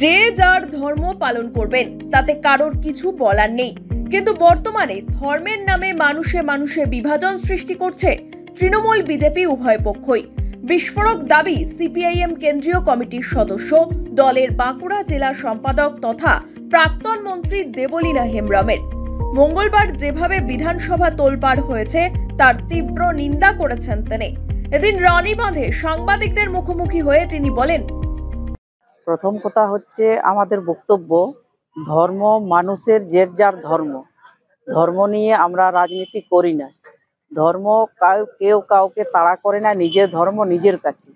যে যার ধর্ম পালন করবেন, তাতে কারোর কিছু বলার নেই। কিন্তু বর্তমানে ধর্মের নামে মানুষে মানুষে বিভাজন সৃষ্টি করছে তৃণমূল বিজেপি উভয় পক্ষই। বিস্ফোরক দাবি সিপিআইএম কেন্দ্রীয় কমিটির সদস্য, দলের বাঁকুড়া জেলা সম্পাদক তথা প্রাক্তন মন্ত্রী দেবলীনা হেমব্রমের। মঙ্গলবার যেভাবে বিধানসভা তোলপাড় হয়েছে তার তীব্র নিন্দা করেছেন তিনি। এদিন রানীবাঁধে সাংবাদিকদের মুখোমুখি হয়ে তিনি বলেন, প্রথম কথা হচ্ছে আমাদের বক্তব্য, ধর্ম মানুষের যে যার ধর্ম, ধর্ম নিয়ে আমরা রাজনীতি করি না। ধর্ম কেউ কাউকে তাড়া করে না, নিজের ধর্ম নিজের কাছে।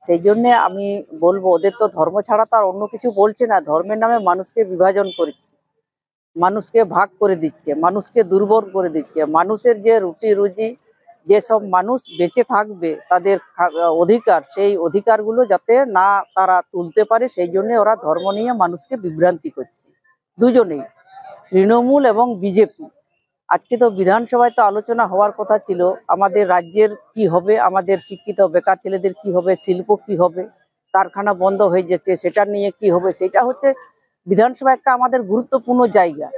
সেই জন্য আমি বলবো, ওদের তো ধর্ম ছাড়া তো আর অন্য কিছু বলছে না। ধর্মের নামে মানুষকে বিভাজন করছে, মানুষকে ভাগ করে দিচ্ছে, মানুষকে দুর্বল করে দিচ্ছে। মানুষের যে রুটি রুজি, যেসব মানুষ বেঁচে থাকবে তাদের অধিকার, সেই অধিকারগুলো যাতে না তারা তুলতে পারে, সেই জন্য ওরা ধর্ম নিয়ে মানুষকে বিভ্রান্তি করছে দুজনেই, তৃণমূল এবং বিজেপি। আজকে তো বিধানসভায় তো আলোচনা হওয়ার কথা ছিল, আমাদের রাজ্যের কি হবে, আমাদের শিক্ষিত বেকার ছেলেদের কি হবে, শিল্প কি হবে, কারখানা বন্ধ হয়ে যাচ্ছে সেটা নিয়ে কি হবে। সেটা হচ্ছে বিধানসভা একটা আমাদের গুরুত্বপূর্ণ জায়গা।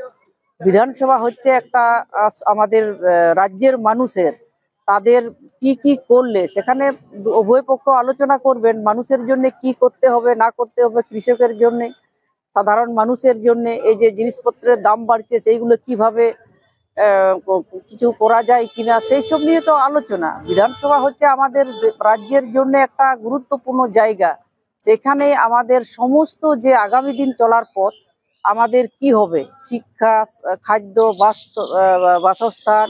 বিধানসভা হচ্ছে একটা আমাদের রাজ্যের মানুষের, তাদের কি কি করলে সেখানে উভয় পক্ষ আলোচনা করবেন, মানুষের জন্য কি করতে হবে না করতে হবে, কৃষকের জন্য, সাধারণ মানুষের জন্য এই যে জিনিসপত্রের দাম বাড়ছে সেইগুলো কিভাবে কিছু করা যায় কিনা, সেই সব নিয়ে তো আলোচনা। বিধানসভা হচ্ছে আমাদের রাজ্যের জন্য একটা গুরুত্বপূর্ণ জায়গা। সেখানে আমাদের সমস্ত যে আগামী দিন চলার পথ, আমাদের কি হবে, শিক্ষা, খাদ্য, বাসস্থান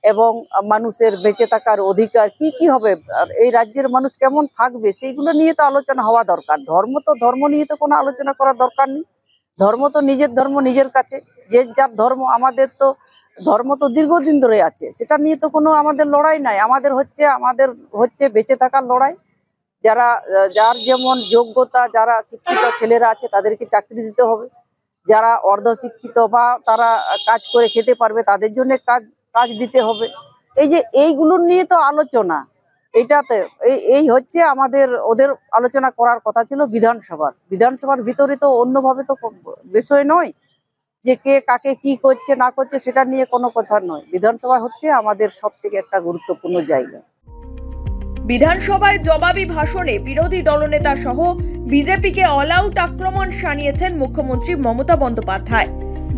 এবং মানুষের বেঁচে থাকার অধিকার কি কি হবে, আর এই রাজ্যের মানুষ কেমন থাকবে, সেইগুলো নিয়ে তো আলোচনা হওয়া দরকার। ধর্ম নিয়ে তো কোনো আলোচনা করার দরকার নেই। ধর্ম তো নিজের ধর্ম নিজের কাছে, যে যার ধর্ম। আমাদের তো ধর্ম তো দীর্ঘদিন ধরে আছে, সেটা নিয়ে তো কোনো আমাদের লড়াই নাই। আমাদের হচ্ছে বেঁচে থাকার লড়াই। যার যেমন যোগ্যতা, যারা শিক্ষিত ছেলেরা আছে তাদেরকে চাকরি দিতে হবে, যারা অর্ধশিক্ষিত বা তারা কাজ করে খেতে পারবে তাদের জন্য কাজ দিতে হবে। এই যে এইগুলোর নিয়ে তো আলোচনা, এইটাতে এই হচ্ছে ওদের আলোচনা করার কথা ছিল বিধানসভার ভিতরে। তো অন্যভাবে তো বিষয় নয় যে কে কাকে কি করছে না করছে, সেটা নিয়ে কোনো কথা নয়। বিধানসভা হচ্ছে আমাদের সব থেকে একটা গুরুত্বপূর্ণ জায়গা। বিধানসভায় জবাবি ভাষণে বিরোধী দলনেতা সহ বিজেপিকে অল আউট আক্রমণ শানিয়েছেন মুখ্যমন্ত্রী মমতা বন্দ্যোপাধ্যায়।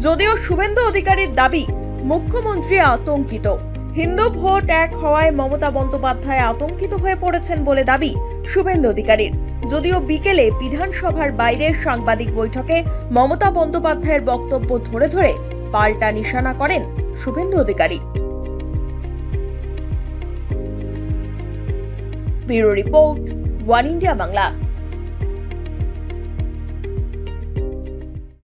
যদিও শুভেন্দু অধিকারীর দাবি, মুখ্যমন্ত্রী আতঙ্কিত। হিন্দু ভোট এক হওয়ায় মমতা বন্দ্যোপাধ্যায় আতঙ্কিত হয়ে পড়েছেন বলে দাবি শুভেন্দু অধিকারীর। যদিও বিকেলে বিধানসভার বাইরে সাংবাদিক বৈঠকে মমতা বন্দ্যোপাধ্যায়ের বক্তব্য ধরে ধরে পাল্টা নিশানা করেন Suvendu Adhikari. Bureau report, one India Bangla.